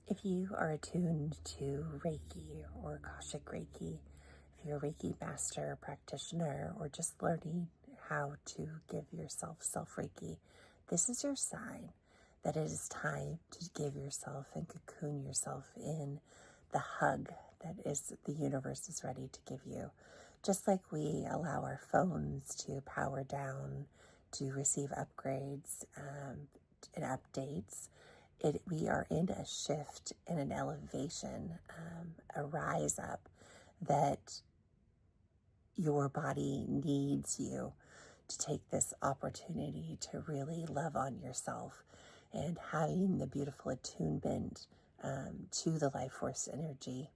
If you are attuned to Reiki or Akashic Reiki, if you're a Reiki master, practitioner, or just learning how to give yourself self-Reiki, this is your sign that it is time to give yourself and cocoon yourself in the hug that is the universe is ready to give you. Just like we allow our phones to power down, to receive upgrades and updates, we are in a shift and an elevation, a rise up that your body needs you to take this opportunity to really love on yourself and having the beautiful attunement to the life force energy.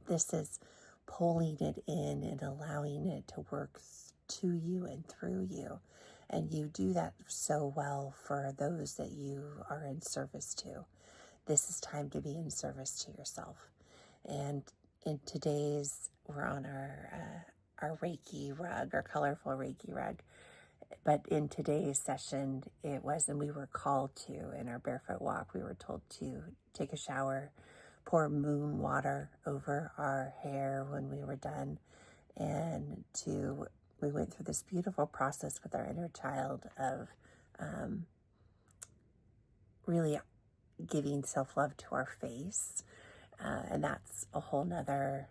This is pulling it in and allowing it to work to you and through you. And you do that so well for those that you are in service to. This is time to be in service to yourself. And in today's, we're on our Reiki rug, our colorful Reiki rug. But in today's session, it was, and we were called to, in our barefoot walk, we were told to take a shower, pour moon water over our hair when we were done, and we went through this beautiful process with our inner child of really giving self-love to our face. And that's a whole nother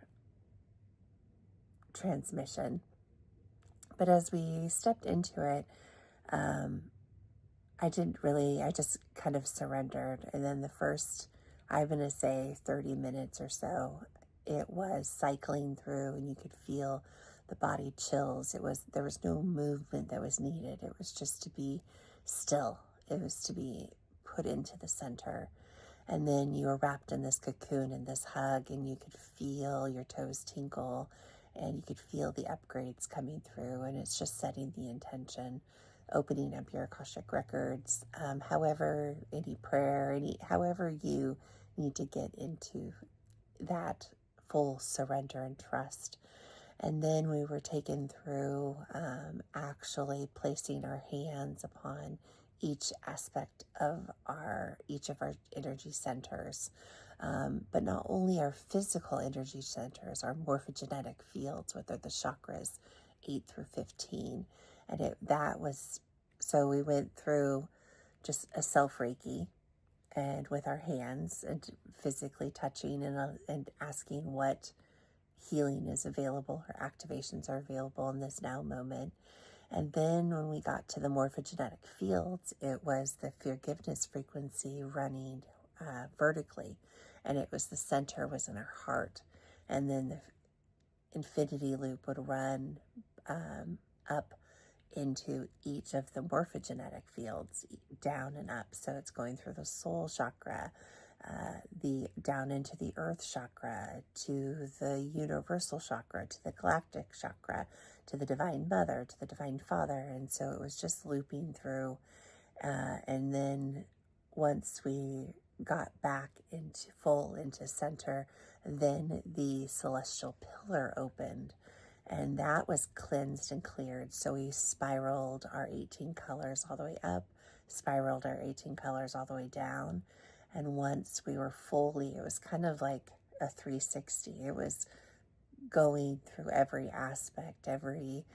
transmission. But as we stepped into it, I just kind of surrendered. And then the first, I'm going to say 30 minutes or so, it was cycling through and you could feel the body chills. There was no movement that was needed. It was just to be still. It was to be put into the center. And then you were wrapped in this cocoon and this hug, and you could feel your toes tinkle and you could feel the upgrades coming through. And it's just setting the intention, opening up your Akashic records, however, any prayer, however you need to get into that full surrender and trust. And then we were taken through actually placing our hands upon each aspect of each of our energy centers. But not only our physical energy centers, our morphogenetic fields, which are the chakras 8 through 15. And so we went through just a self-Reiki, and with our hands and physically touching and asking what healing is available or activations are available in this now moment. And then when we got to the morphogenetic fields, it was the forgiveness frequency running vertically, and it was the center was in our heart, and then the infinity loop would run up into each of the morphogenetic fields, down and up. So it's going through the soul chakra, down into the earth chakra, to the universal chakra, to the galactic chakra, to the divine mother, to the divine father. And so it was just looping through. And then once we got back into center, then the celestial pillar opened. And that was cleansed and cleared. So we spiraled our 18 colors all the way up, spiraled our 18 colors all the way down. And once we were it was kind of like a 360. It was going through every aspect, every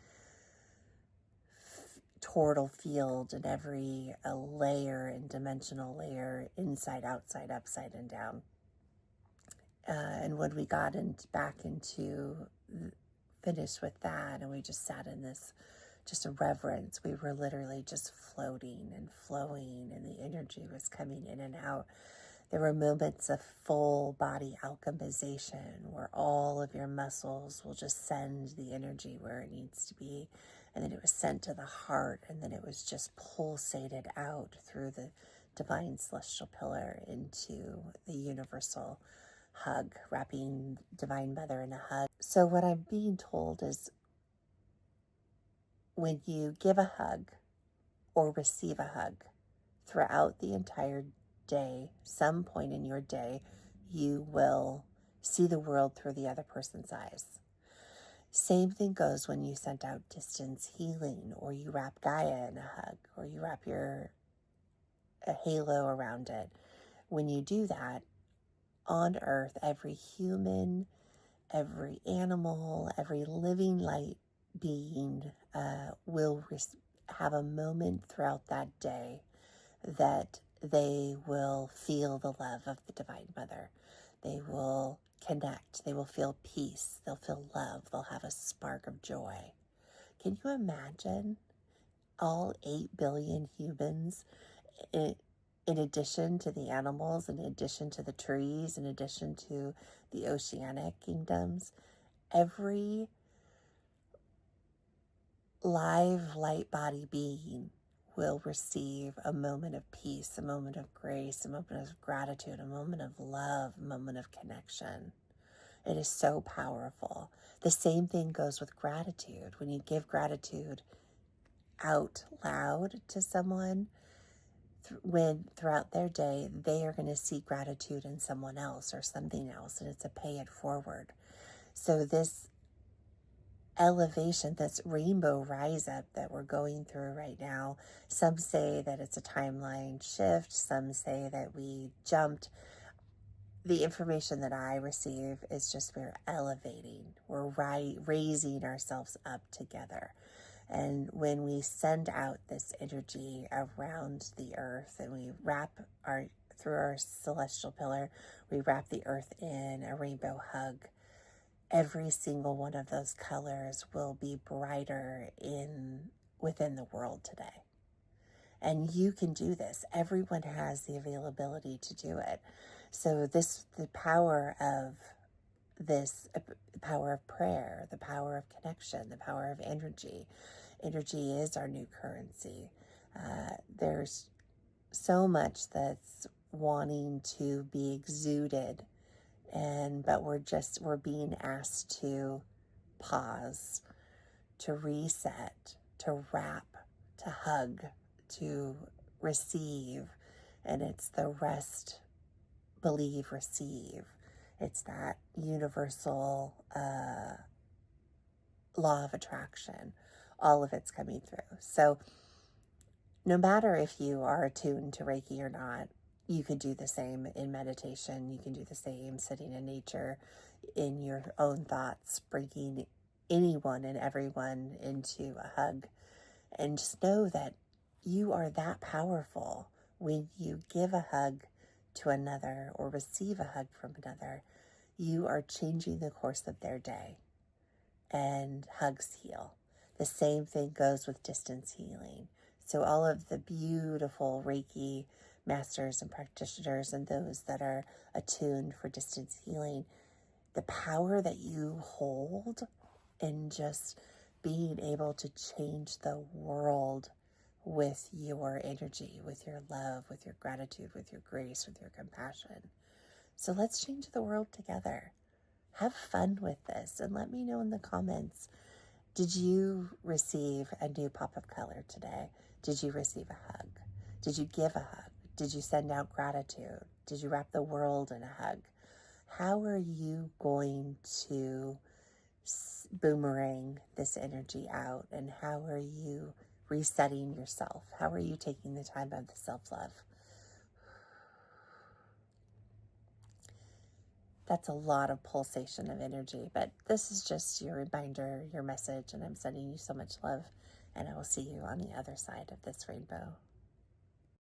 toroidal field, and every layer and dimensional layer, inside, outside, upside, and down. And when we got finished with that, and we just sat in this just a reverence, we were literally just floating and flowing, and the energy was coming in and out. There were moments of full body alchemization where all of your muscles will just send the energy where it needs to be, and then it was sent to the heart, and then it was just pulsated out through the divine celestial pillar into the universal hug, wrapping Divine Mother in a hug. So what I'm being told is when you give a hug or receive a hug throughout the entire day, some point in your day, you will see the world through the other person's eyes. Same thing goes when you send out distance healing, or you wrap Gaia in a hug, or you wrap a halo around it. When you do that, on earth, every human, every animal, every living light being will have a moment throughout that day that they will feel the love of the Divine Mother. They will connect. They will feel peace. They'll feel love. They'll have a spark of joy. Can you imagine all 8 billion humans, in addition to the animals, in addition to the trees, in addition to the oceanic kingdoms, every live light body being will receive a moment of peace, a moment of grace, a moment of gratitude, a moment of love, a moment of connection. It is so powerful. The same thing goes with gratitude. When you give gratitude out loud to someone, throughout their day, they are going to see gratitude in someone else or something else, and it's a pay it forward. So this elevation, this rainbow rise up that we're going through right now, some say that it's a timeline shift, some say that we jumped. The information that I receive is just we're elevating, we're raising ourselves up together. And when we send out this energy around the earth and we through our celestial pillar, we wrap the earth in a rainbow hug, every single one of those colors will be brighter within the world today. And you can do this. Everyone has the availability to do it. So the power of prayer, the power of connection, the power of energy. Energy is our new currency. There's so much that's wanting to be exuded, but we're being asked to pause, to reset, to wrap, to hug, to receive. And it's the rest, believe, receive. It's that universal law of attraction. All of it's coming through. So no matter if you are attuned to Reiki or not, you could do the same in meditation. You can do the same sitting in nature, in your own thoughts, bringing anyone and everyone into a hug. And just know that you are that powerful. When you give a hug to another or receive a hug from another, you are changing the course of their day. And hugs heal. The same thing goes with distance healing. So all of the beautiful Reiki masters and practitioners and those that are attuned for distance healing, the power that you hold in just being able to change the world with your energy, with your love, with your gratitude, with your grace, with your compassion. So let's change the world together. Have fun with this and let me know in the comments, did you receive a new pop of color today? Did you receive a hug? Did you give a hug? Did you send out gratitude? Did you wrap the world in a hug? How are you going to boomerang this energy out? And how are you resetting yourself? How are you taking the time of the self-love? That's a lot of pulsation of energy, but this is just your reminder, your message, and I'm sending you so much love, and I will see you on the other side of this rainbow.